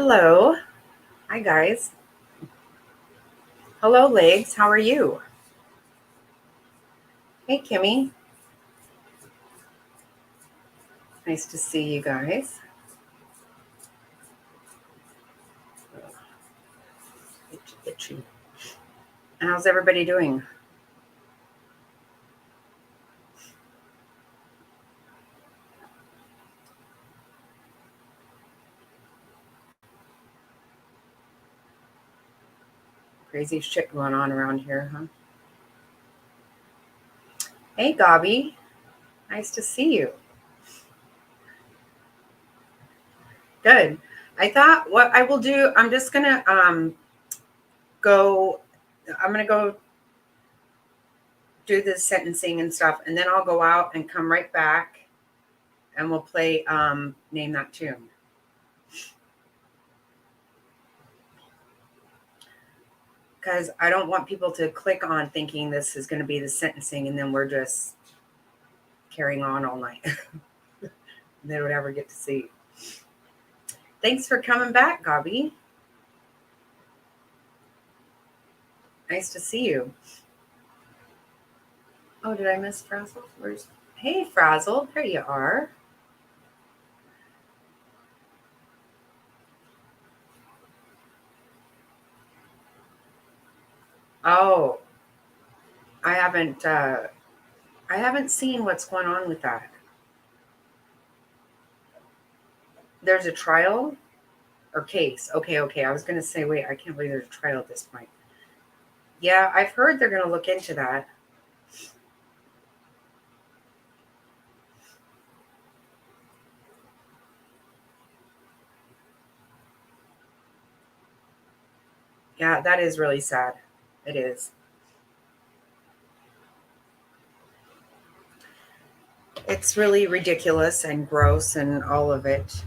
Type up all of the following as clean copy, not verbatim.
Hello. Hi, guys. Hello, Legs. How are you? Hey, Kimmy. Nice to see you guys. Itchy, itchy. How's everybody doing? Crazy shit going on around here, huh? Hey, Gobby. Nice to see you. Good. I thought what I will do, I'm just gonna go. I'm gonna go do the sentencing and stuff, and then I'll go out and come right back, and we'll play Name That Tune. Because I don't want people to click on thinking this is going to be the sentencing, and then we're just carrying on all night. They don't ever get to see. Thanks for coming back, Gobby. Nice to see you. Oh, did I miss Frazzle? Hey, Frazzle, there you are. Oh, I haven't. I haven't seen what's going on with that. There's a trial or case. Okay. I was going to say, wait, I can't believe there's a trial at this point. Yeah, I've heard they're going to look into that. Yeah, that is really sad. It is. It's really ridiculous and gross and all of it.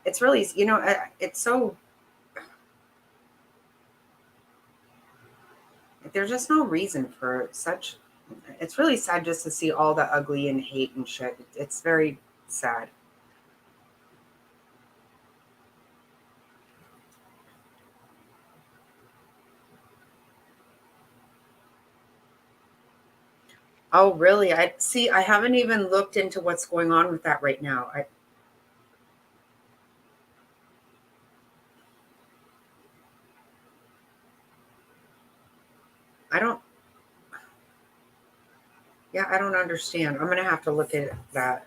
It's really, it's so, there's just no reason for such. It's really sad just to see all the ugly and hate and shit. It's very sad. Oh, really? I see. I haven't even looked into what's going on with that right now. I don't. Yeah, I don't understand. I'm gonna have to look at that.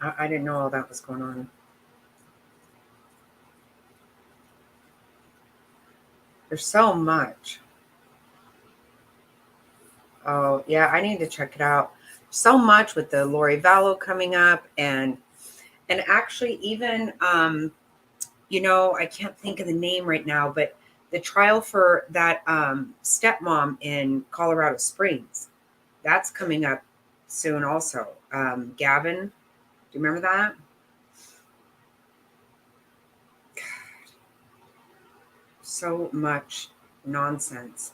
I didn't know all that was going on. There's so much. Oh, yeah, I need to check it out. So much with the Lori Vallow coming up, and actually even I can't think of the name right now, but the trial for that stepmom in Colorado Springs, that's coming up soon also. Gavin, do you remember that? So much nonsense.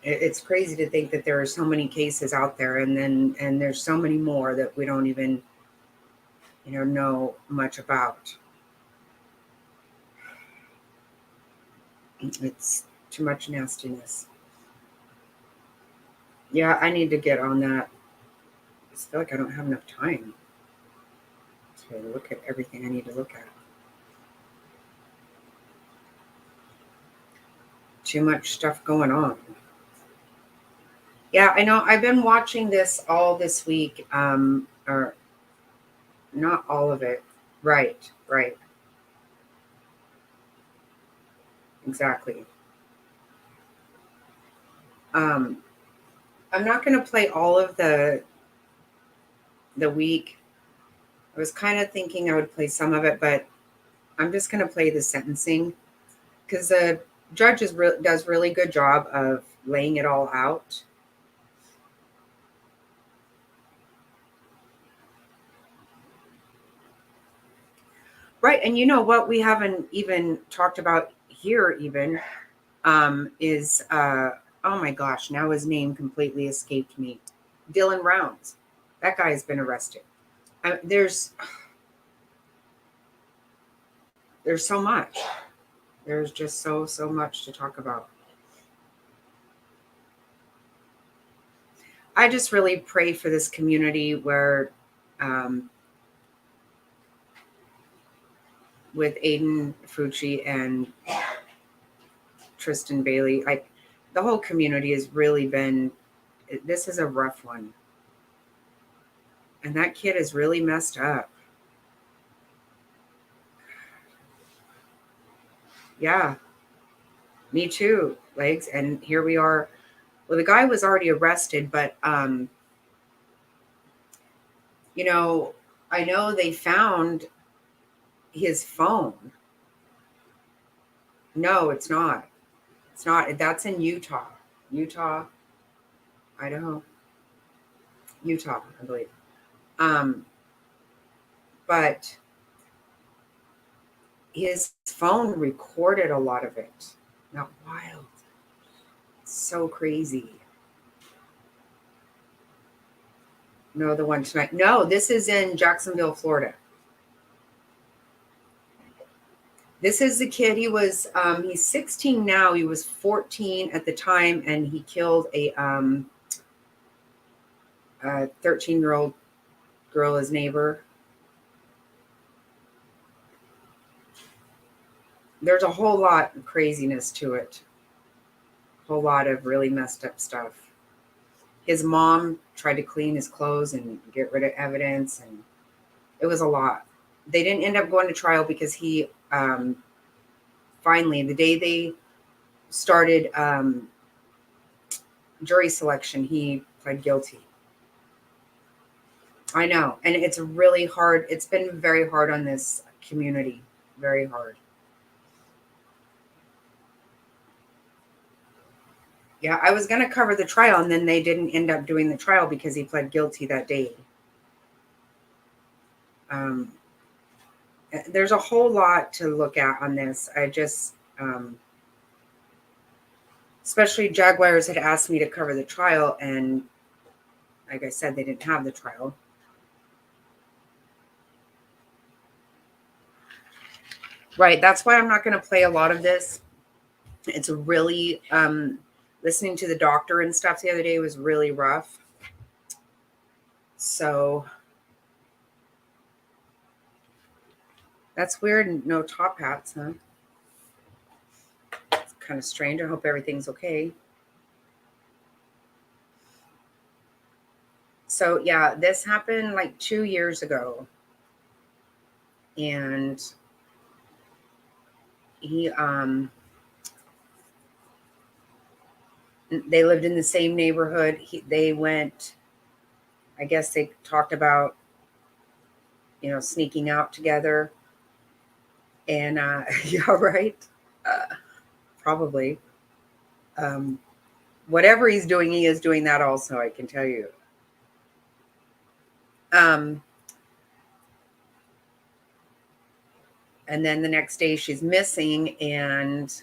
It's crazy to think that there are so many cases out there, and there's so many more that we don't even know much about. It's too much nastiness. Yeah, I need to get on that. I just feel like I don't have enough time to look at everything I need to look at. Too much stuff going on. Yeah, I know. I've been watching this all this week, or not all of it. Right, exactly. Um, I'm not going to play all of the week. I was kind of thinking I would play some of it, but I'm just going to play the sentencing because the judge does really good job of laying it all out. Right, and you know what we haven't even talked about here even is oh my gosh, now his name completely escaped me. Dylan Rounds. That guy has been arrested. There's so much. There's just so much to talk about. I just really pray for this community where with Aiden, Fucci, and Tristan Bailey, the whole community has really been, this is a rough one. And that kid is really messed up. Yeah, me too, Legs. And here we are. Well, the guy was already arrested, but, you know, I know they found his phone. No, it's not. It's not. That's in Utah. Utah, Idaho. Utah, I believe. But his phone recorded a lot of it. Not wild. So crazy. No, the one tonight. No, this is in Jacksonville, Florida. This is the kid. He was he's 16 now. He was 14 at the time, and he killed a 13-year-old girl, his neighbor. There's a whole lot of craziness to it. A whole lot of really messed up stuff. His mom tried to clean his clothes and get rid of evidence, and it was a lot. They didn't end up going to trial because he finally, the day they started jury selection, he pled guilty. I know. And it's really hard. It's been very hard on this community. Very hard. Yeah, I was going to cover the trial, and then they didn't end up doing the trial because he pled guilty that day. There's a whole lot to look at on this. I just, especially Jaguars had asked me to cover the trial, and like I said, they didn't have the trial. Right. That's why I'm not going to play a lot of this. It's really, listening to the doctor and stuff the other day was really rough. So that's weird. No top hats, huh? It's kind of strange. I hope everything's okay. So yeah, this happened like 2 years ago. And he they lived in the same neighborhood. They went, I guess they talked about, sneaking out together. And yeah, right. Probably. Whatever he's doing, he is doing that also, I can tell you. And then the next day she's missing, and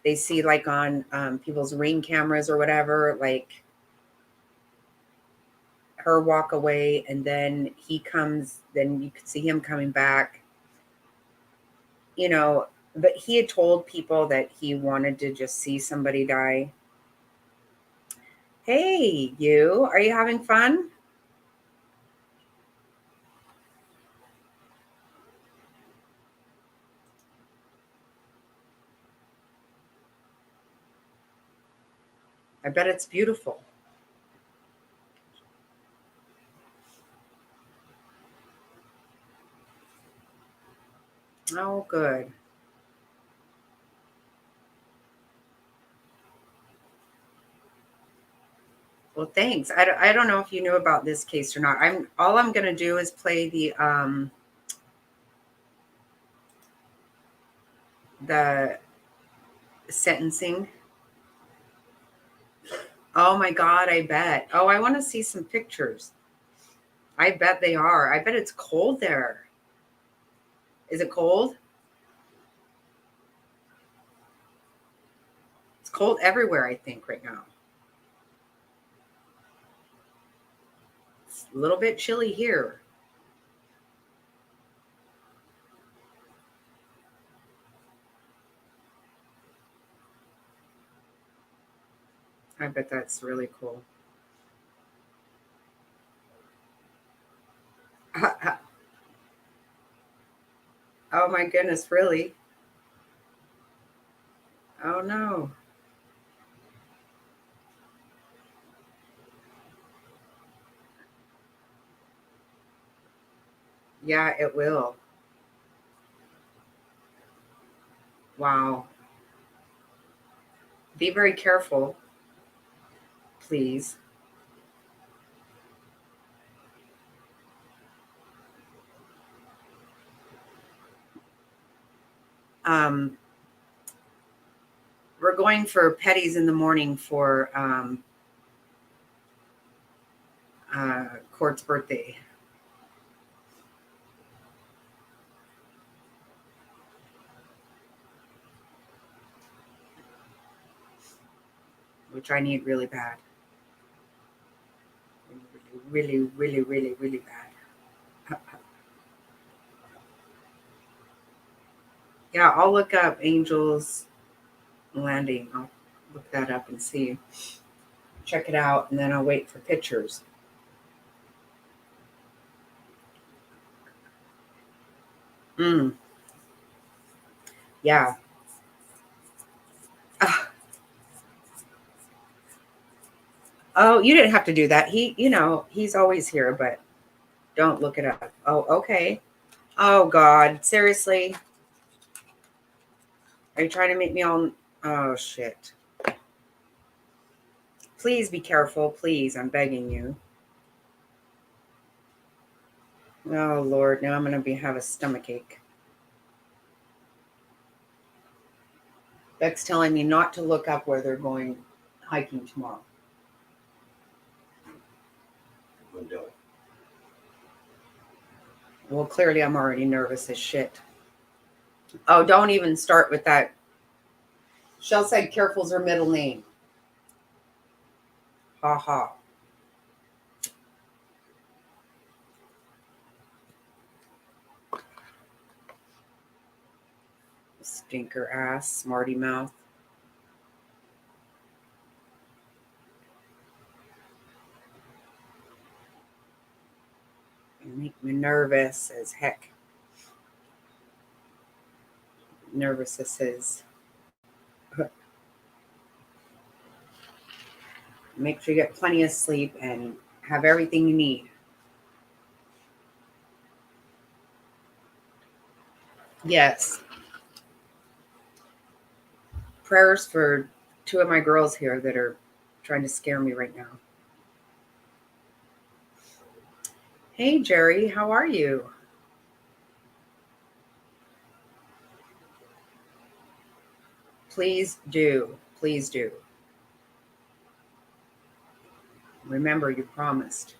they see like on people's Ring cameras or whatever, like her walk away, and then he comes, then you could see him coming back, but he had told people that he wanted to just see somebody die. Hey, are you having fun? I bet it's beautiful. Oh, good. Well, thanks. I don't know if you knew about this case or not. All I'm going to do is play the sentencing. Oh my God, I bet. Oh, I want to see some pictures. I bet they are. I bet it's cold there. Is it cold? cold everywhere, I think, right now. It's a little bit chilly here. I bet that's really cool. Oh my goodness, really? Oh no. Yeah, it will. Wow. Be very careful, please. Um, we're going for petties in the morning for Court's birthday. Which I need really bad. Really, really, really, really bad. Yeah, I'll look up Angels Landing. I'll look that up and see. Check it out, and then I'll wait for pictures. Mm, yeah. Ah, oh, you didn't have to do that. He's always here, but don't look it up. Oh, okay. Oh, God. Seriously? Are you trying to make me all. Oh, shit. Please be careful. Please. I'm begging you. Oh, Lord. Now I'm going to have a stomach ache. Beck's telling me not to look up where they're going hiking tomorrow. Well, clearly I'm already nervous as shit. Oh, don't even start with that. Shell said careful's her middle name. Ha ha. Stinker ass, smarty mouth. You make me nervous as heck. Nervous as is. Make sure you get plenty of sleep and have everything you need. Yes. Prayers for two of my girls here that are trying to scare me right now. Hey, Jerry, how are you? Please do. Please do. Remember, you promised.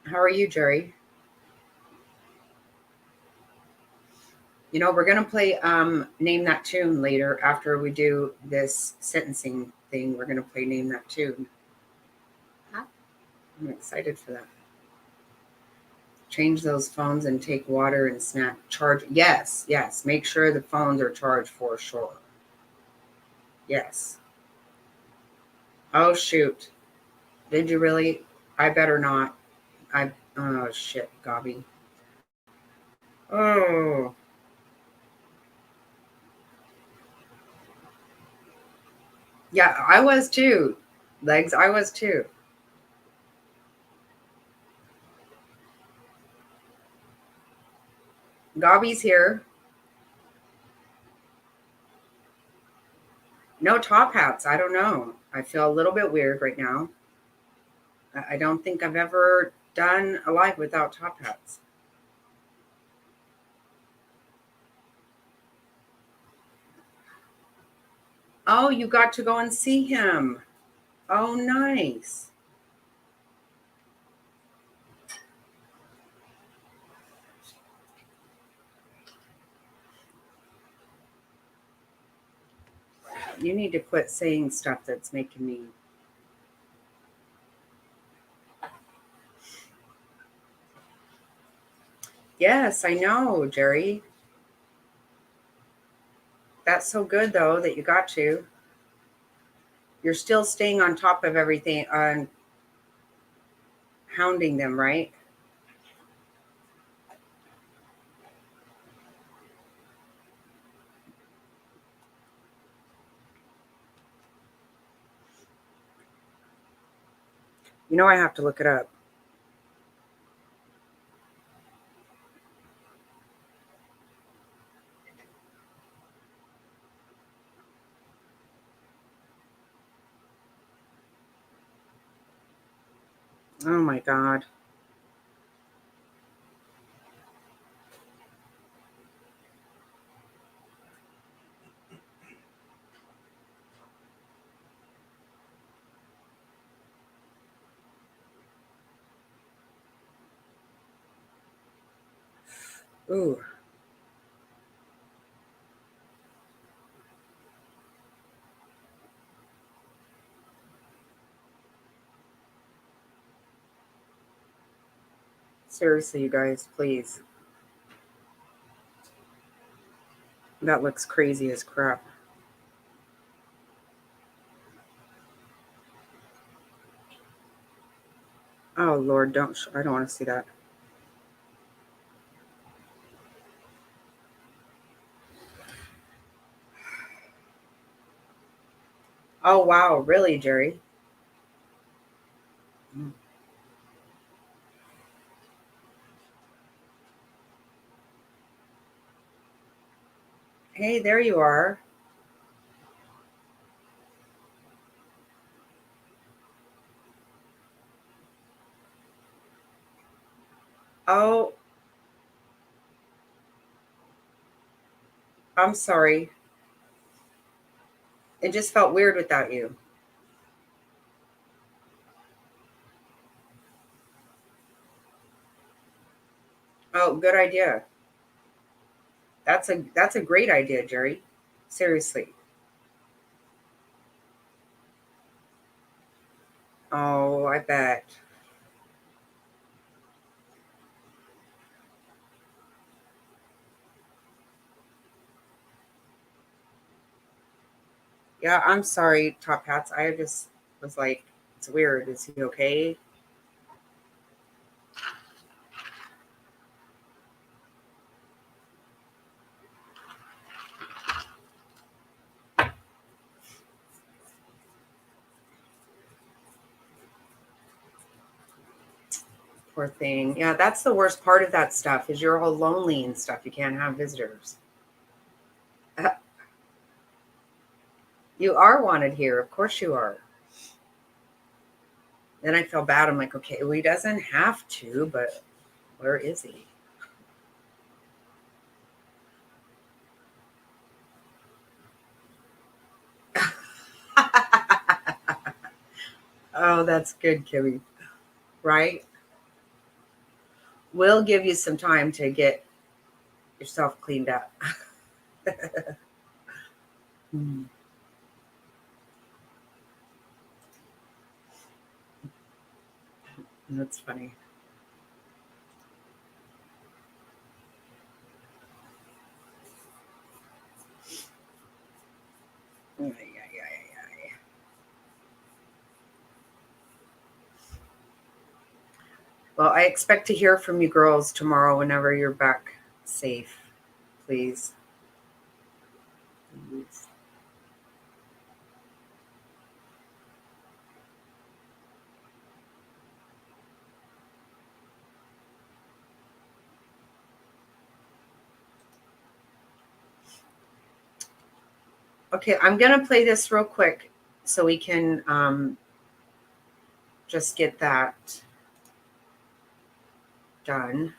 How are you, Jerry? We're gonna play Name That Tune later after we do this sentencing thing. We're gonna play Name That Tune. I'm excited for that. Change those phones and take water and snack. Charge. Yes, yes. Make sure the phones are charged for sure. Yes. Oh shoot. Did you really? I better not. Oh shit, Gobby. Oh. Yeah, I was too. Legs, I was too. Gobby's here. No top hats. I don't know. I feel a little bit weird right now. I don't think I've ever done a live without top hats. Oh, you got to go and see him. Oh, nice. You need to quit saying stuff that's making me. Yes, I know, Jerry. That's so good though that you got to. You're still staying on top of everything, on hounding them, right? You know I have to look it up. Oh my God. Ooh. Seriously, you guys, please. That looks crazy as crap. Oh Lord, I don't want to see that. Oh wow, really, Jerry? Mm. Hey, there you are. Oh, I'm sorry. It just felt weird without you. Oh, good idea. That's a great idea, Jerry. Seriously. Oh, I bet. Yeah, I'm sorry, Top Hats. I just was like, it's weird. Is he okay? Poor thing. Yeah, that's the worst part of that stuff is you're all lonely and stuff. You can't have visitors. You are wanted here. Of course you are. Then I feel bad. I'm like, okay, well, he doesn't have to, but where is he? Oh, that's good, Kimmy. Right? We'll give you some time to get yourself cleaned up. Hmm, that's funny. Ay, ay, ay, ay. Well, I expect to hear from you girls tomorrow whenever you're back safe, please. Please. Okay, I'm gonna play this real quick so we can just get that done.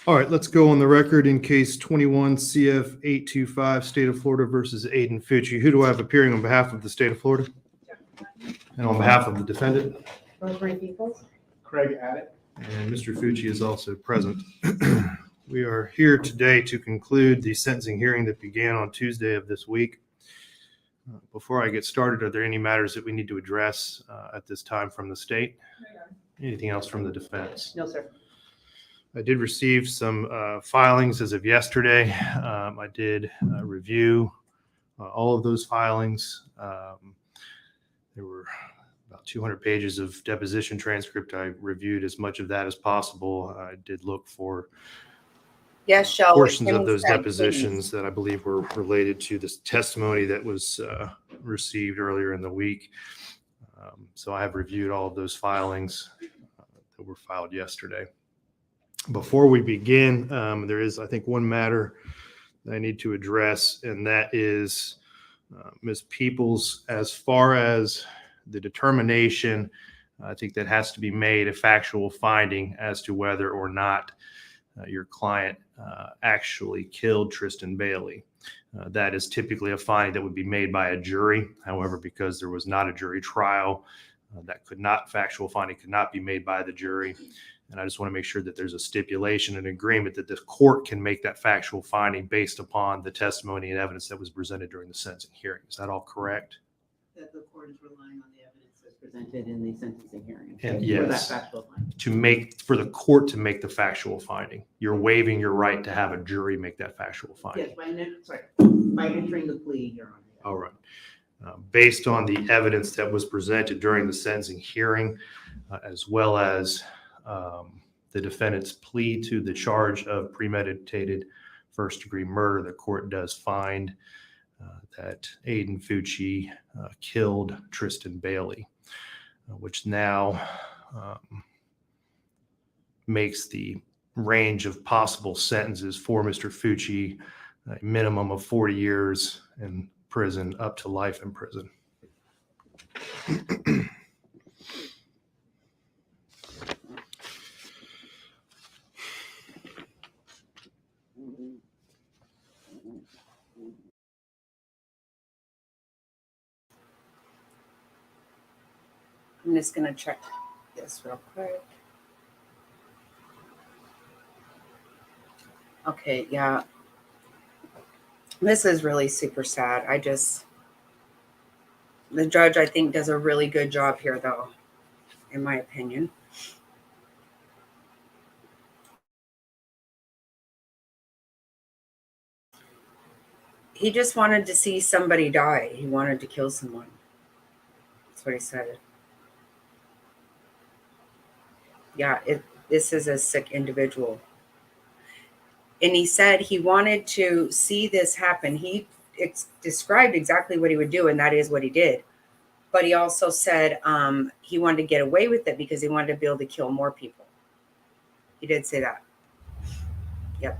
All right, let's go on the record in case 21 CF 825, State of Florida versus Aiden Fucci. Who do I have appearing on behalf of the State of Florida? And on behalf of the defendant? Rosemary Peoples. Craig Addett. And Mr. Fucci is also present. We are here today to conclude the sentencing hearing that began on Tuesday of this week. Before I get started, are there any matters that we need to address at this time from the state? Anything else from the defense? No, sir. I did receive some filings as of yesterday. I did review all of those filings. There were about 200 pages of deposition transcript. I reviewed as much of that as possible. I did look for Yes, Shell. portions of those depositions that I believe were related to this testimony that was received earlier in the week. So I have reviewed all of those filings that were filed yesterday. Before we begin, there is, I think, one matter that I need to address, and that is Ms. Peoples, as far as the determination, I think that has to be made a factual finding as to whether or not your client actually killed Tristan Bailey. That is typically a finding that would be made by a jury. However, because there was not a jury trial, factual finding could not be made by the jury. And I just want to make sure that there's a stipulation and agreement that the court can make that factual finding based upon the testimony and evidence that was presented during the sentencing hearing. Is that all correct? That the court is relying on the evidence that's presented in the sentencing hearing. And for yes, that factual finding. for the court to make the factual finding. You're waiving your right to have a jury make that factual finding. Yes, by entering the plea, Your Honor. All right. Based on the evidence that was presented during the sentencing hearing, as well as the defendant's plea to the charge of premeditated first-degree murder, the court does find that Aiden Fucci killed Tristan Bailey, which now makes the range of possible sentences for Mr. Fucci a minimum of 40 years in prison up to life in prison. I'm just going to check this real quick. Okay, yeah. This is really super sad. The judge, I think, does a really good job here, though, in my opinion. He just wanted to see somebody die. He wanted to kill someone. That's what he said. Yeah, this is a sick individual. And he said he wanted to see this happen. He described exactly what he would do, and that is what he did. But he also said he wanted to get away with it because he wanted to be able to kill more people. He did say that. Yep.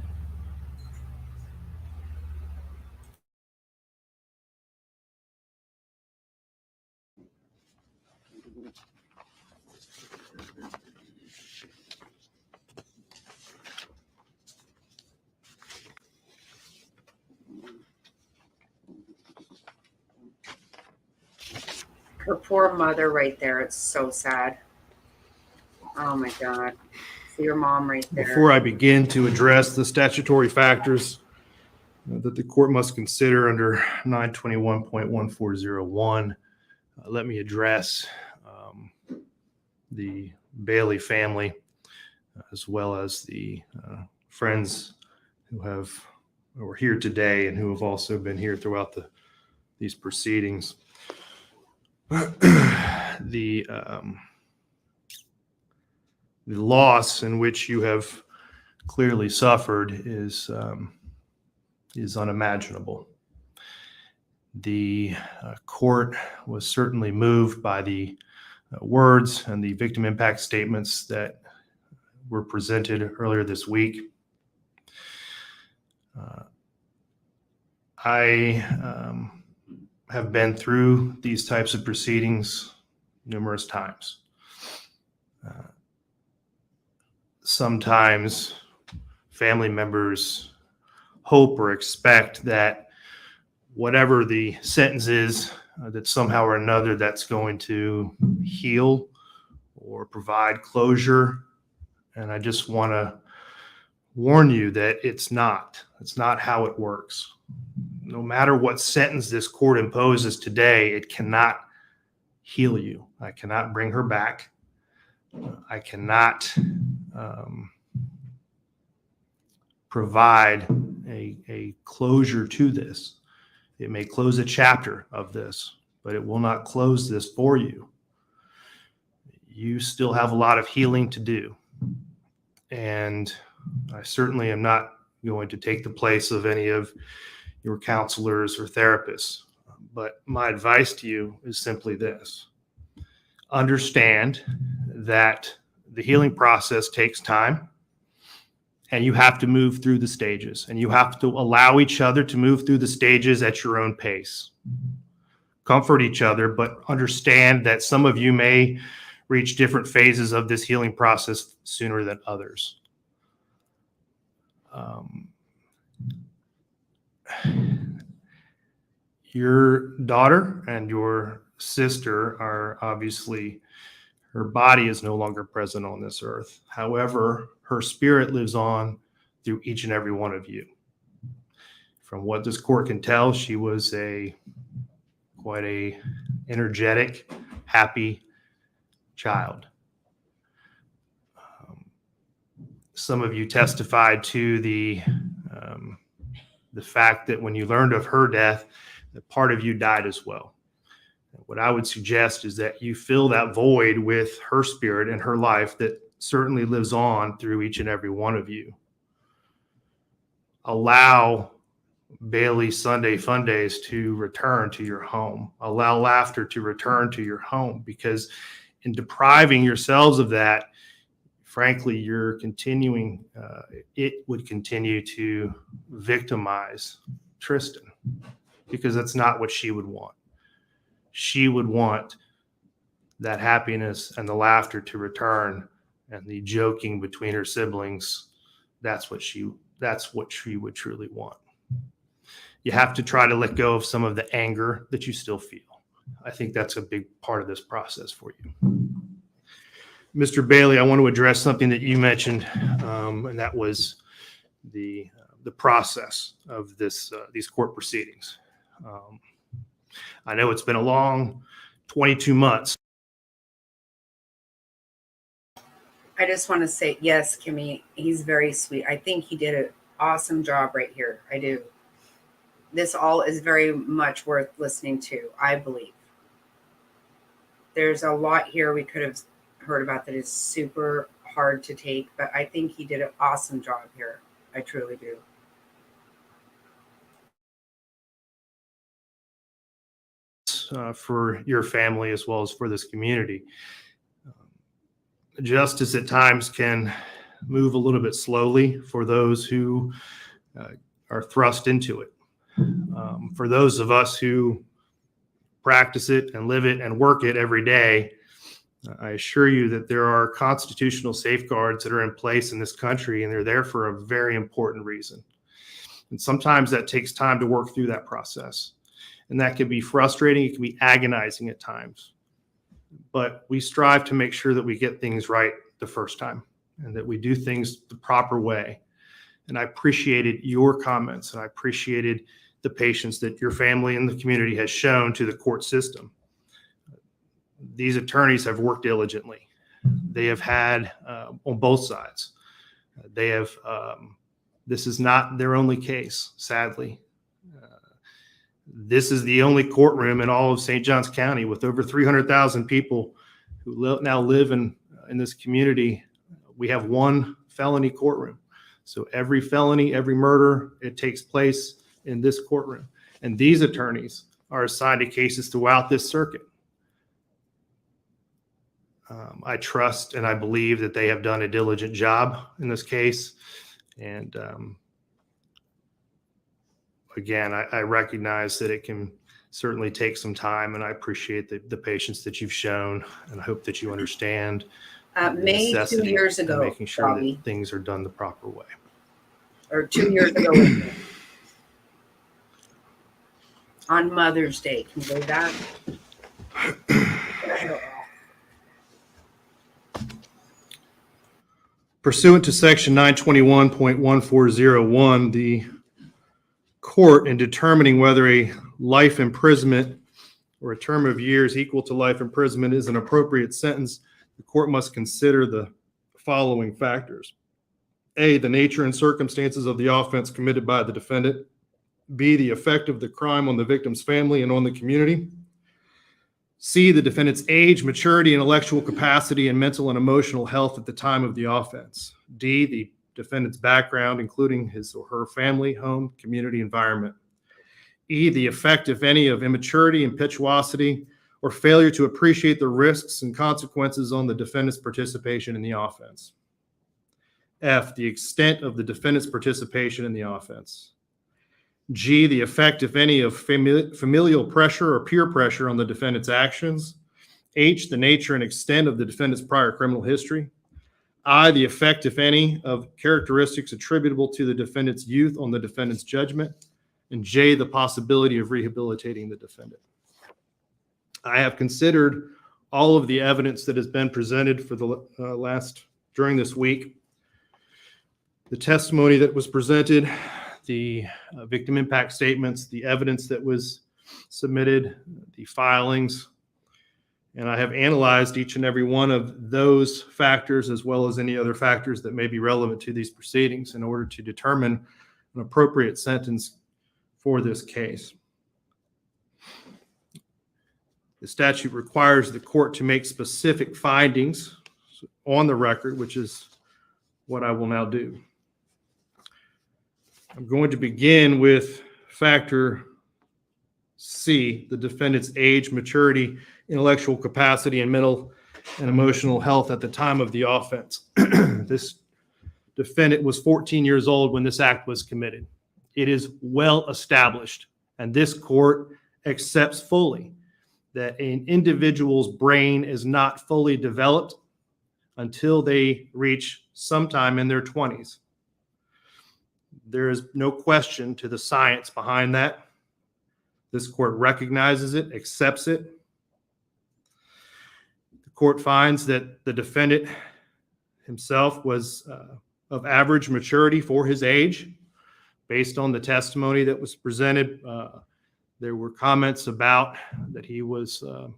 Her poor mother right there. It's so sad. Oh my God. See your mom right there. Before I begin to address the statutory factors that the court must consider under 921.1401, let me address the Bailey family, as well as the friends who are here today and who have also been here throughout these proceedings. The loss in which you have clearly suffered is unimaginable. The court was certainly moved by the words and the victim impact statements that were presented earlier this week. I have been through these types of proceedings numerous times. Sometimes family members hope or expect that whatever the sentence is, that somehow or another that's going to heal or provide closure. And I just want to warn you that it's not how it works. No matter what sentence this court imposes today, it cannot heal you. I cannot bring her back. I cannot provide a closure to this. It may close a chapter of this, but it will not close this for you. You still have a lot of healing to do. And I certainly am not going to take the place of any of your counselors or therapists. But my advice to you is simply this. Understand that the healing process takes time, and you have to move through the stages, and you have to allow each other to move through the stages at your own pace. Comfort each other, but understand that some of you may reach different phases of this healing process sooner than others. Your daughter and your sister are obviously, her body is no longer present on this earth. However, her spirit lives on through each and every one of you. From what this court can tell, she was quite a energetic, happy child. Some of you testified to the fact that when you learned of her death, that part of you died as well. What I would suggest is that you fill that void with her spirit and her life that certainly lives on through each and every one of you. Allow Bailey Sunday Fun Days to return to your home. Allow laughter to return to your home, because in depriving yourselves of that, frankly, you're continuing, it would continue to victimize Tristan, because that's not what she would want. She would want that happiness and the laughter to return, and the joking between her siblings. That's what she would truly want. You have to try to let go of some of the anger that you still feel. I think that's a big part of this process for you. Mr. Bailey, I want to address something that you mentioned, and that was the process of these court proceedings. I know it's been a long 22 months. I just want to say, yes, Kimmy, he's very sweet. I think he did an awesome job right here. I do. This all is very much worth listening to, I believe. There's a lot here we could have heard about that is super hard to take, but I think he did an awesome job here. I truly do. For your family as well as for this community. Justice at times can move a little bit slowly for those who are thrust into it. For those of us who practice it and live it and work it every day, I assure you that there are constitutional safeguards that are in place in this country, and they're there for a very important reason. And sometimes that takes time to work through that process. And that can be frustrating. It can be agonizing at times. But we strive to make sure that we get things right the first time and that we do things the proper way. And I appreciated your comments, and I appreciated the patience that your family and the community has shown to the court system. These attorneys have worked diligently. They have had, on both sides, they have, this is not their only case, sadly. This is the only courtroom in all of St. Johns County with over 300,000 people who now live in this community. We have one felony courtroom. So every felony, every murder, it takes place in this courtroom. And these attorneys are assigned to cases throughout this circuit. I trust and I believe that they have done a diligent job in this case. And again, I recognize that it can certainly take some time, and I appreciate the patience that you've shown, and I hope that you understand May 2 years ago, making sure Bobby. that things are done the proper way. or 2 years ago on Mother's Day. Can you believe that? Pursuant to section 921.1401, the court, in determining whether a life imprisonment or a term of years equal to life imprisonment is an appropriate sentence, the court must consider the following factors. A, the nature and circumstances of the offense committed by the defendant. B, the effect of the crime on the victim's family and on the community. C, the defendant's age, maturity, intellectual capacity, and mental and emotional health at the time of the offense. D, the defendant's background, including his or her family, home, community, environment. E, the effect, if any, of immaturity, impetuosity, or failure to appreciate the risks and consequences on the defendant's participation in the offense. F, the extent of the defendant's participation in the offense. G, the effect, if any, of familial pressure or peer pressure on the defendant's actions. H, the nature and extent of the defendant's prior criminal history. I, the effect, if any, of characteristics attributable to the defendant's youth on the defendant's judgment. And J, the possibility of rehabilitating the defendant. I have considered all of the evidence that has been presented for the during this week. The testimony that was presented, the victim impact statements, the evidence that was submitted, the filings, and I have analyzed each and every one of those factors as well as any other factors that may be relevant to these proceedings in order to determine an appropriate sentence for this case. The statute requires the court to make specific findings on the record, which is what I will now do. I'm going to begin with factor C, the defendant's age, maturity, intellectual capacity, and mental and emotional health at the time of the offense. This defendant was 14 years old when this act was committed. It is well established, and this court accepts fully that an individual's brain is not fully developed until they reach sometime in their 20s. There is no question to the science behind that. This court recognizes it, accepts it. The court finds that the defendant himself was of average maturity for his age. Based on the testimony that was presented, there were comments about that he was of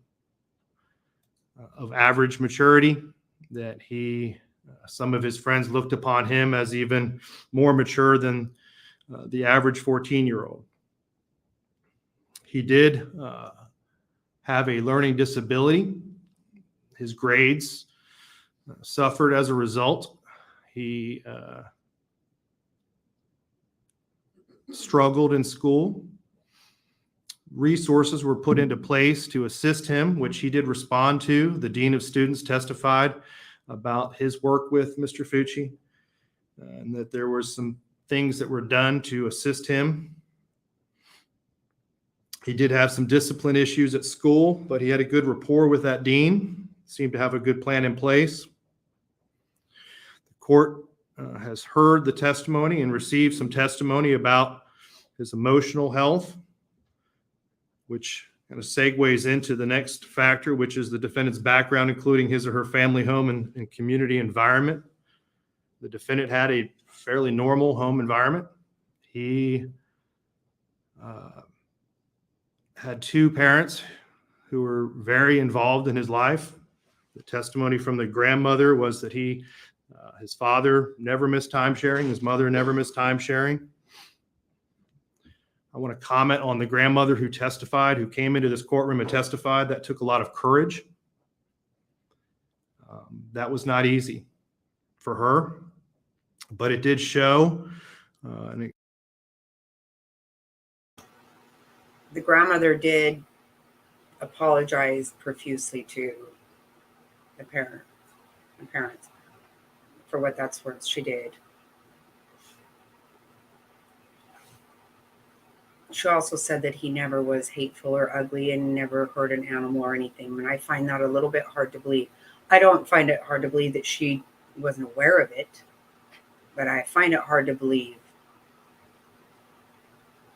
average maturity, that some of his friends looked upon him as even more mature than the average 14-year-old. He did have a learning disability. His grades suffered as a result. He struggled in school. Resources were put into place to assist him, which he did respond to. The dean of students testified about his work with Mr. Fucci, and that there were some things that were done to assist him. He did have some discipline issues at school, but he had a good rapport with that dean, seemed to have a good plan in place. The court has heard the testimony and received some testimony about his emotional health, which kind of segues into the next factor, which is the defendant's background, including his or her family, home, and community environment. The defendant had a fairly normal home environment. He had two parents who were very involved in his life. The testimony from the grandmother was that his father never missed time sharing. His mother never missed time sharing. I want to comment on the grandmother who testified, who came into this courtroom and testified. That took a lot of courage. That was not easy for her, but it did show. The grandmother did apologize profusely to the parents for what that's worth. She did. She also said that he never was hateful or ugly and never hurt an animal or anything. And I find that a little bit hard to believe. I don't find it hard to believe that she wasn't aware of it, but I find it hard to believe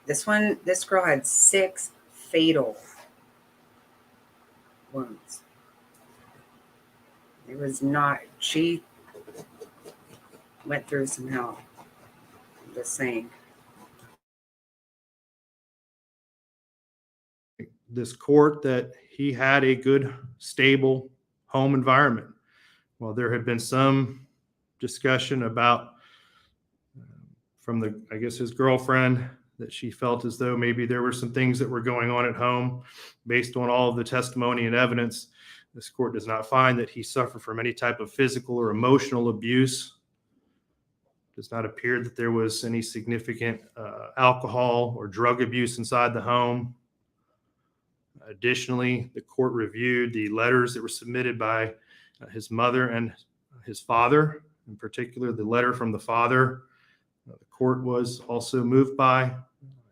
This girl had 6 fatal wounds. It was not, she went through some hell. I'm just saying. This court that he had a good, stable home environment. Well, there had been some discussion about from his girlfriend, that she felt as though maybe there were some things that were going on at home. Based on all of the testimony and evidence, this court does not find that he suffered from any type of physical or emotional abuse. It does not appear that there was any significant alcohol or drug abuse inside the home. Additionally, the court reviewed the letters that were submitted by his mother and his father, in particular the letter from the father. The court was also moved by,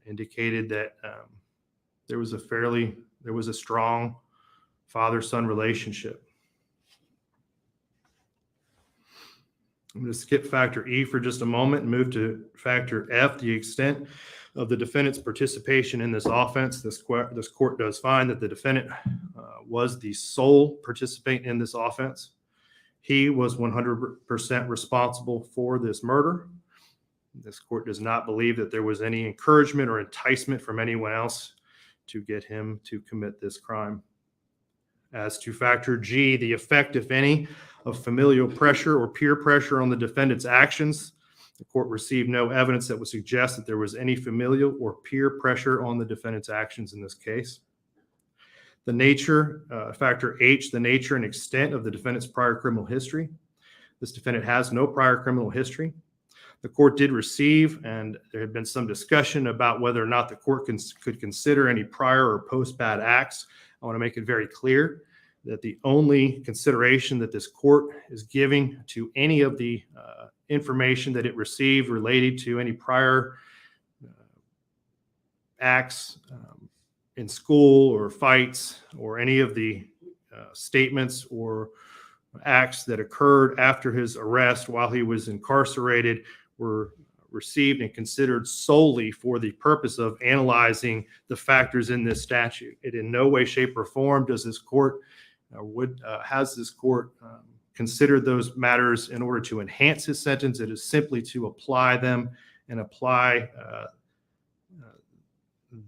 indicated that there was a strong father-son relationship. I'm going to skip factor E for just a moment and move to factor F, the extent of the defendant's participation in this offense. This court does find that the defendant was the sole participant in this offense. He was 100% responsible for this murder. This court does not believe that there was any encouragement or enticement from anyone else to get him to commit this crime. As to factor G, the effect, if any, of familial pressure or peer pressure on the defendant's actions, the court received no evidence that would suggest that there was any familial or peer pressure on the defendant's actions in this case. The nature, factor H, the nature and extent of the defendant's prior criminal history. This defendant has no prior criminal history. The court did receive, and there had been some discussion about whether or not the court could consider any prior or post-bad acts. I want to make it very clear that the only consideration that this court is giving to any of the information that it received related to any prior acts in school or fights or any of the statements or acts that occurred after his arrest while he was incarcerated were received and considered solely for the purpose of analyzing the factors in this statute. It in no way, shape, or form does this court has this court considered those matters in order to enhance his sentence. It is simply to apply them and apply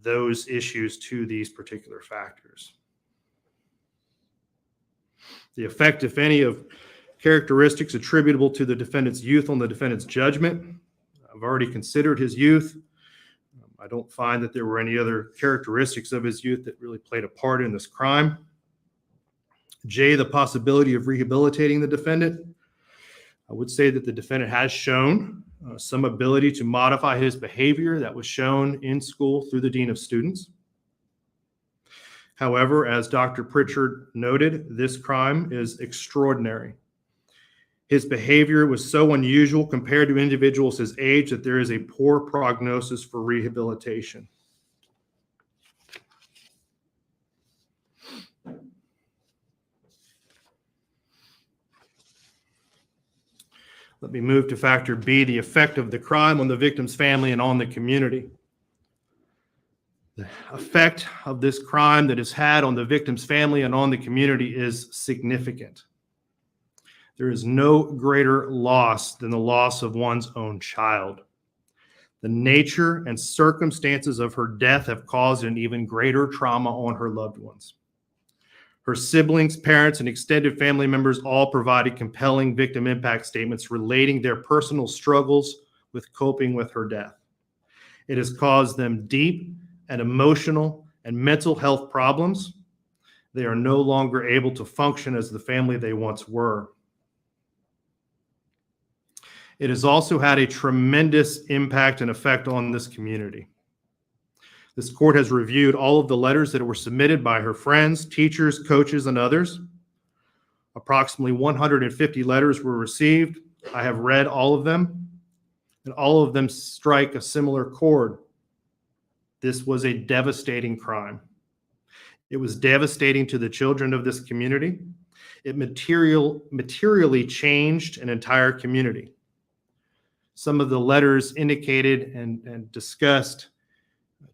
those issues to these particular factors. The effect, if any, of characteristics attributable to the defendant's youth on the defendant's judgment. I've already considered his youth. I don't find that there were any other characteristics of his youth that really played a part in this crime. J, the possibility of rehabilitating the defendant. I would say that the defendant has shown some ability to modify his behavior that was shown in school through the dean of students. However, as Dr. Pritchard noted, this crime is extraordinary. His behavior was so unusual compared to individuals his age that there is a poor prognosis for rehabilitation. Let me move to factor B, the effect of the crime on the victim's family and on the community. The effect of this crime that is had on the victim's family and on the community is significant. There is no greater loss than the loss of one's own child. The nature and circumstances of her death have caused an even greater trauma on her loved ones. Her siblings, parents, and extended family members all provided compelling victim impact statements relating their personal struggles with coping with her death. It has caused them deep and emotional and mental health problems. They are no longer able to function as the family they once were. It has also had a tremendous impact and effect on this community. This court has reviewed all of the letters that were submitted by her friends, teachers, coaches, and others. Approximately 150 letters were received. I have read all of them, and all of them strike a similar chord. This was a devastating crime. It was devastating to the children of this community. It materially changed an entire community. Some of the letters indicated and discussed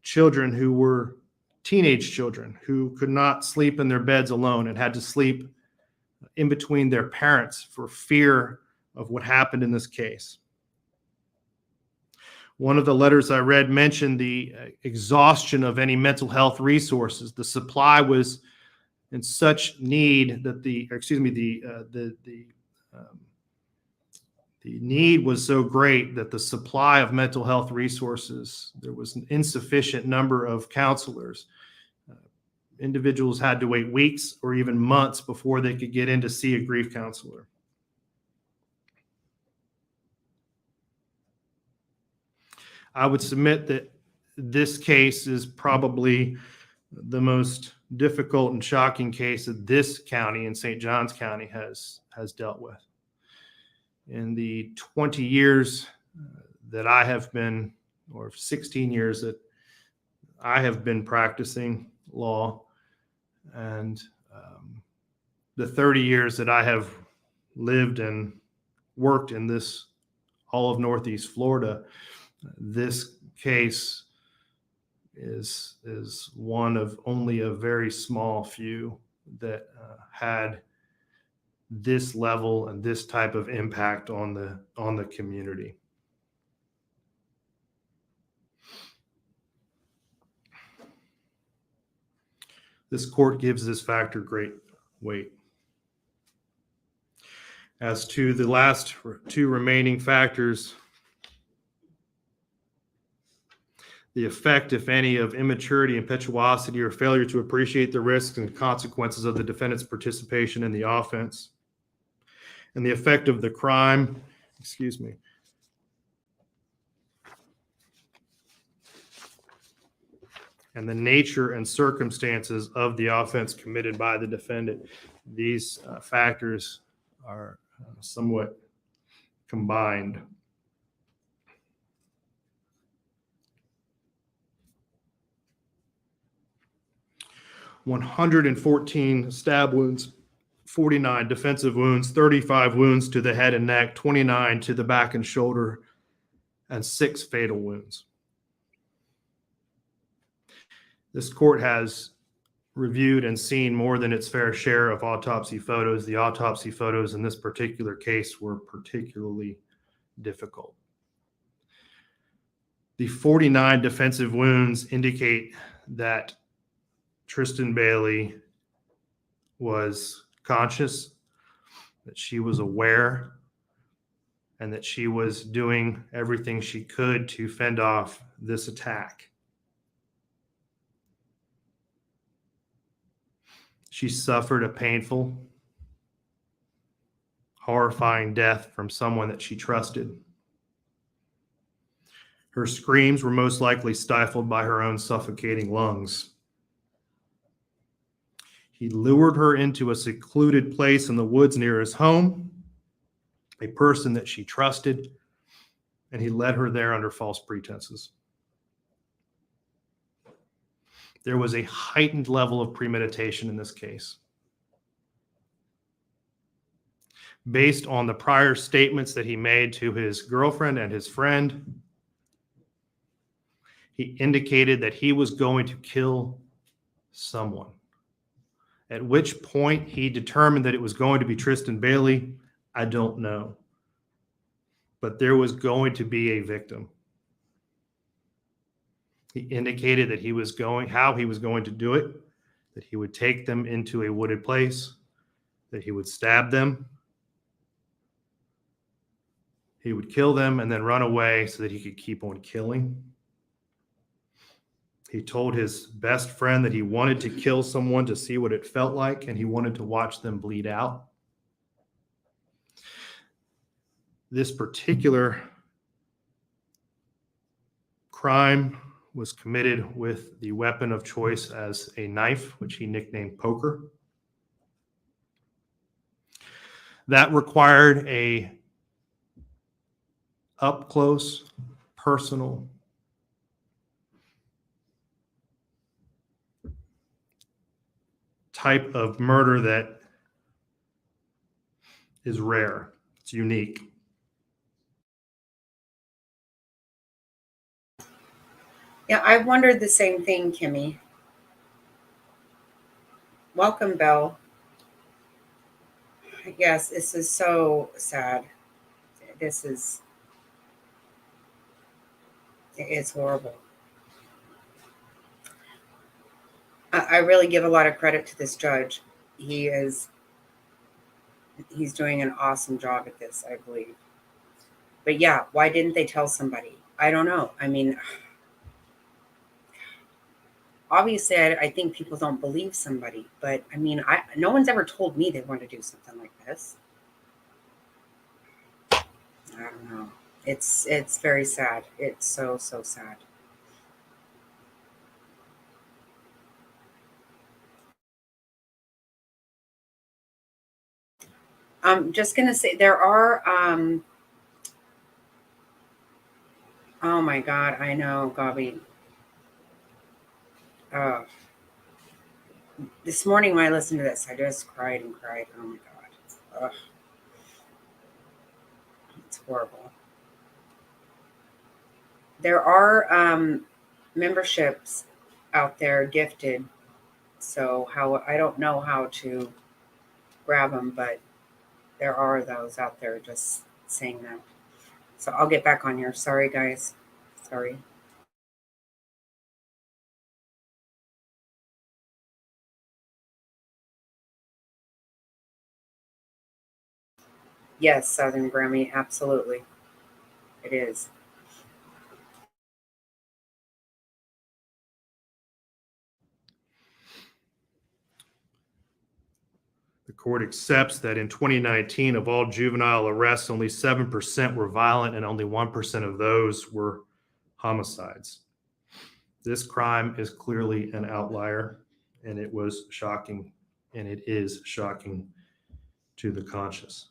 children who were teenage children who could not sleep in their beds alone and had to sleep in between their parents for fear of what happened in this case. One of the letters I read mentioned the exhaustion of any mental health resources. The supply was in such need that the need was so great that the supply of mental health resources, there was an insufficient number of counselors. Individuals had to wait weeks or even months before they could get in to see a grief counselor. I would submit that this case is probably the most difficult and shocking case that this county in St. Johns County has dealt with. In the 20 years that I have been, or 16 years that I have been practicing law, and the 30 years that I have lived and worked in this all of Northeast Florida, this case is one of only a very small few that had this level and this type of impact on the community. This court gives this factor great weight. As to the last two remaining factors, the effect, if any, of immaturity, impetuosity, or failure to appreciate the risks and consequences of the defendant's participation in the offense, and the effect of the crime, and the nature and circumstances of the offense committed by the defendant. These factors are somewhat combined. "114 stab wounds, 49 defensive wounds, 35 wounds to the head and neck, 29 to the back and shoulder, and 6 fatal wounds." This court has reviewed and seen more than its fair share of autopsy photos. The autopsy photos in this particular case were particularly difficult. The 49 defensive wounds indicate that Tristan Bailey was conscious, that she was aware, and that she was doing everything she could to fend off this attack. She suffered a painful, horrifying death from someone that she trusted. Her screams were most likely stifled by her own suffocating lungs. He lured her into a secluded place in the woods near his home, a person that she trusted, and he led her there under false pretenses. There was a heightened level of premeditation in this case. Based on the prior statements that he made to his girlfriend and his friend, he indicated that he was going to kill someone. At which point he determined that it was going to be Tristan Bailey, I don't know. But there was going to be a victim. He indicated that how he was going to do it, that he would take them into a wooded place, that he would stab them, he would kill them and then run away so that he could keep on killing. He told his best friend that he wanted to kill someone to see what it felt like, and he wanted to watch them bleed out. This particular crime was committed with the weapon of choice as a knife, which he nicknamed Poker. That required a up-close, personal, type of murder that is rare. It's unique. Yeah, I wondered the same thing, Kimmy. Welcome, Belle. Yes, this is so sad. This is, it's horrible. I really give a lot of credit to this judge. He is, he's doing an awesome job at this, I believe. But yeah, why didn't they tell somebody? I don't know. I mean, obviously, I think people don't believe somebody, but I mean, no one's ever told me they want to do something like this. I don't know. It's very sad. It's so sad. I'm just gonna say there are oh my god, I know, Gobby. Uh, this morning when I listened to this, I just cried and cried. Oh my god. Ugh, it's horrible. There are memberships out there gifted. So how I don't know how to grab them, but there are those out there just saying that. So I'll get back on here. Sorry, guys. Sorry. Yes, Southern Grammy, absolutely. It is. The court accepts that in 2019, of all juvenile arrests, only 7% were violent and only 1% of those were homicides. This crime is clearly an outlier, and it was shocking, and it is shocking to the conscious.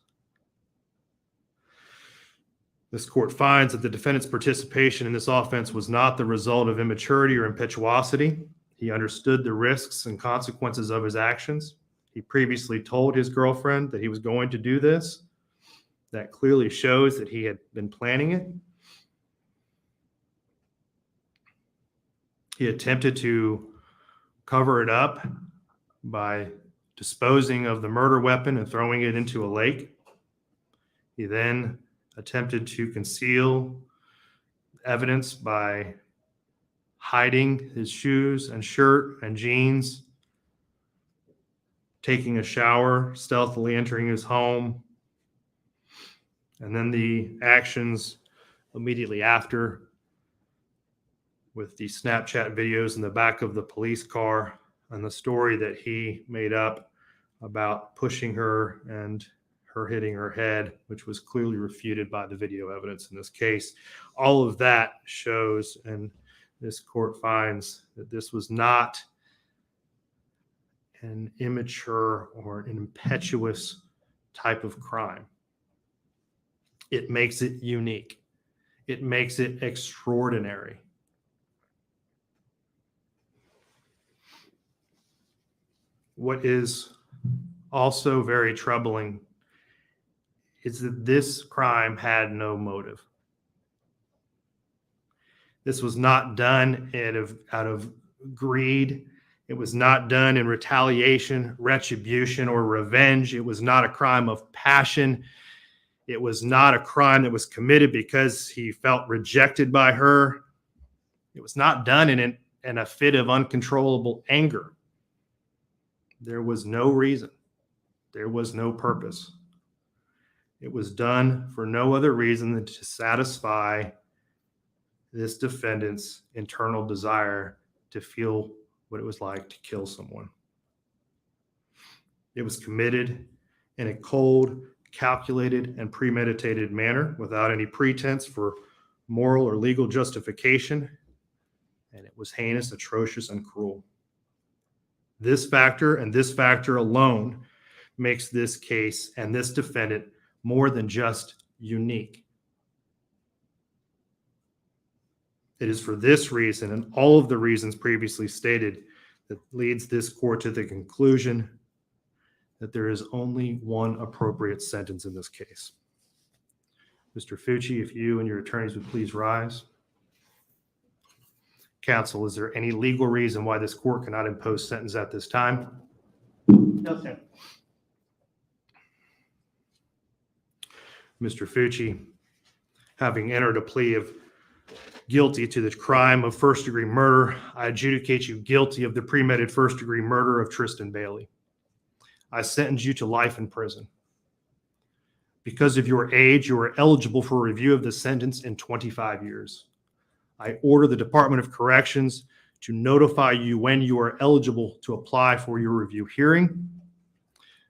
This court finds that the defendant's participation in this offense was not the result of immaturity or impetuosity. He understood the risks and consequences of his actions. He previously told his girlfriend that he was going to do this. That clearly shows that he had been planning it. He attempted to cover it up by disposing of the murder weapon and throwing it into a lake. He then attempted to conceal evidence by hiding his shoes and shirt and jeans, taking a shower, stealthily entering his home, and then the actions immediately after with the Snapchat videos in the back of the police car and the story that he made up about pushing her and her hitting her head, which was clearly refuted by the video evidence in this case. All of that shows, and this court finds that this was not an immature or an impetuous type of crime. It makes it unique. It makes it extraordinary. What is also very troubling is that this crime had no motive. This was not done out of greed. It was not done in retaliation, retribution, or revenge. It was not a crime of passion. It was not a crime that was committed because he felt rejected by her. It was not done in a fit of uncontrollable anger. There was no reason. There was no purpose. It was done for no other reason than to satisfy this defendant's internal desire to feel what it was like to kill someone. It was committed in a cold, calculated, and premeditated manner without any pretense for moral or legal justification, and it was heinous, atrocious, and cruel. This factor and this factor alone makes this case and this defendant more than just unique. It is for this reason and all of the reasons previously stated that leads this court to the conclusion that there is only one appropriate sentence in this case. Mr. Fucci, if you and your attorneys would please rise. Counsel, is there any legal reason why this court cannot impose sentence at this time? No, sir. Mr. Fucci, having entered a plea of guilty to the crime of first-degree murder, I adjudicate you guilty of the premeditated first-degree murder of Tristan Bailey. I sentence you to life in prison. Because of your age, you are eligible for review of the sentence in 25 years. I order the Department of Corrections to notify you when you are eligible to apply for your review hearing.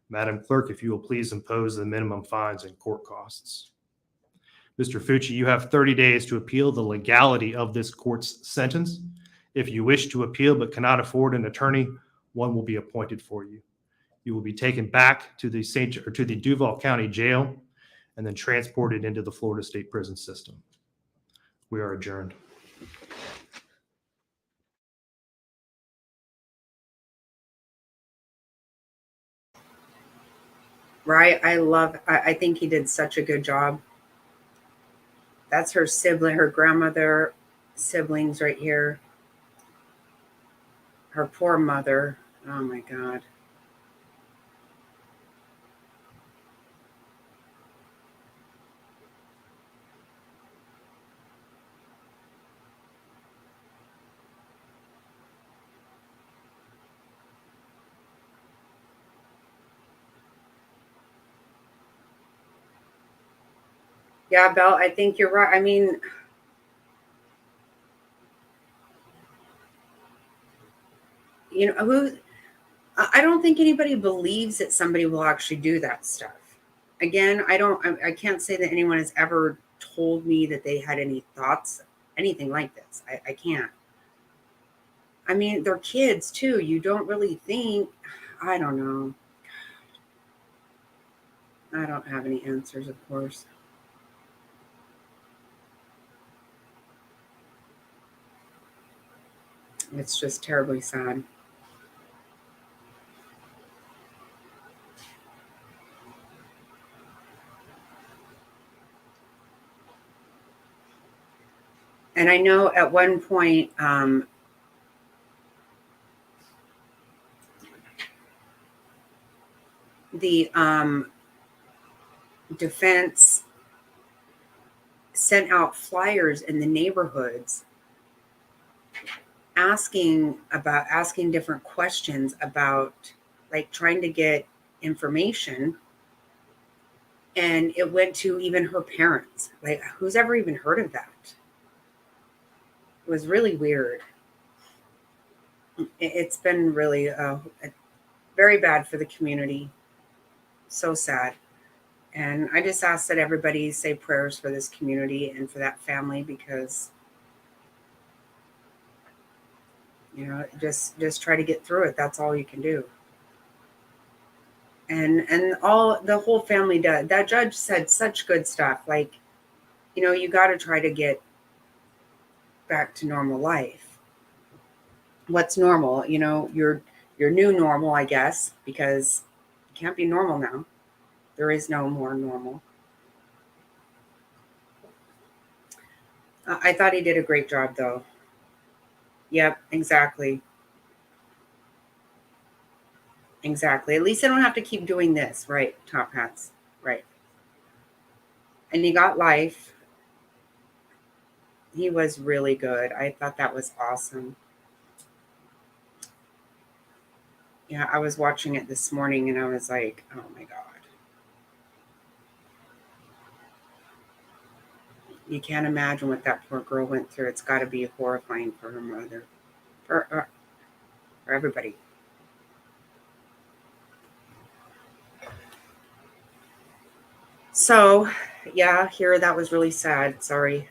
Madam Clerk, if you will please impose the minimum fines and court costs. Mr. Fucci, you have 30 days to appeal the legality of this court's sentence. If you wish to appeal but cannot afford an attorney, one will be appointed for you. You will be taken back to the Duval County Jail and then transported into the Florida State Prison System. We are adjourned. Right. I think he did such a good job. That's her sibling, her grandmother, siblings right here. Her poor mother. Oh my God. Yeah, Belle, I think you're right. I mean, I don't think anybody believes that somebody will actually do that stuff. Again, I can't say that anyone has ever told me that they had any thoughts, anything like this. I can't. I mean, they're kids too. You don't really think, I don't know. I don't have any answers, of course. It's just terribly sad. And I know at one point, the defense sent out flyers in the neighborhoods asking different questions about, like, trying to get information, and it went to even her parents. Like, who's ever even heard of that? It was really weird. It's been really very bad for the community. So sad. And I just ask that everybody say prayers for this community and for that family, because just try to get through it. That's all you can do. And all the whole family did. That judge said such good stuff. Like, you got to try to get back to normal life. What's normal? Your new normal, I guess, because it can't be normal now. There is no more normal. I thought he did a great job, though. Yep, exactly. Exactly. At least I don't have to keep doing this, right? Top hats, right? And he got life. He was really good. I thought that was awesome. Yeah, I was watching it this morning and I was like, oh my God. You can't imagine what that poor girl went through. It's got to be horrifying for her mother, for everybody. So, yeah, here, that was really sad. Sorry.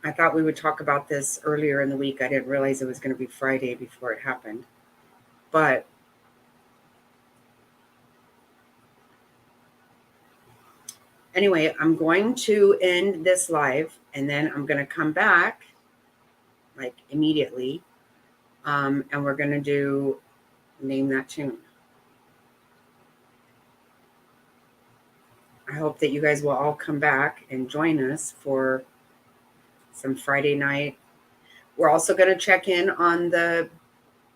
I thought we would talk about this earlier in the week. I didn't realize it was going to be Friday before it happened. But anyway, I'm going to end this live and then I'm going to come back like immediately. And we're going to name that tune. I hope that you guys will all come back and join us for some Friday night. We're also going to check in on the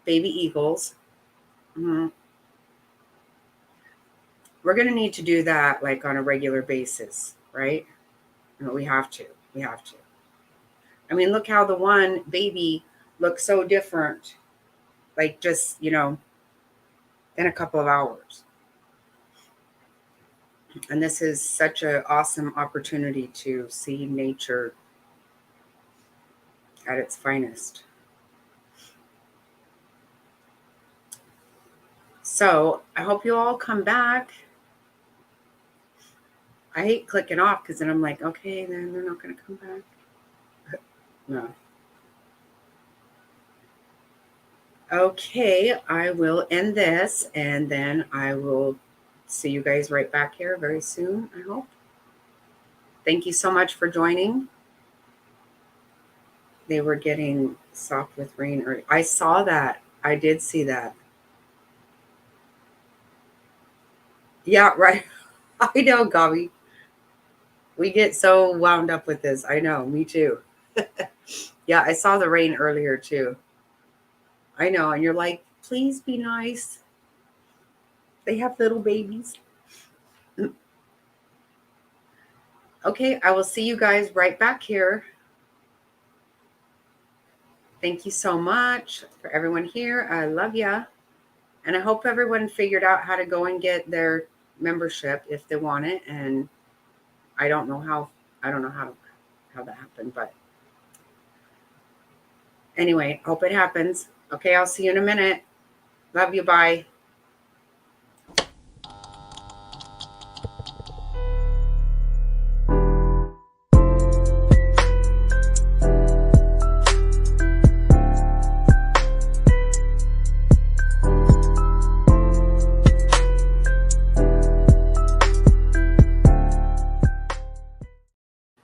baby eagles. Mhm. We're going to need to do that like on a regular basis, right? No, we have to. We have to. I mean, look how the one baby looks so different, like just, in a couple of hours. And this is such an awesome opportunity to see nature at its finest. So I hope you all come back. I hate clicking off because then I'm like, okay, then they're not going to come back. No. Okay, I will end this and then I will see you guys right back here very soon, I hope. Thank you so much for joining. They were getting soft with rain. I saw that. I did see that. Yeah, right. I know, Gabi. We get so wound up with this. I know, me too. Yeah, I saw the rain earlier too. I know, and you're like, please be nice. They have little babies. Okay, I will see you guys right back here. Thank you so much for everyone here. I love ya. And I hope everyone figured out how to go and get their membership if they want it. And I don't know how that happened, but anyway, hope it happens. Okay, I'll see you in a minute. Love you. Bye.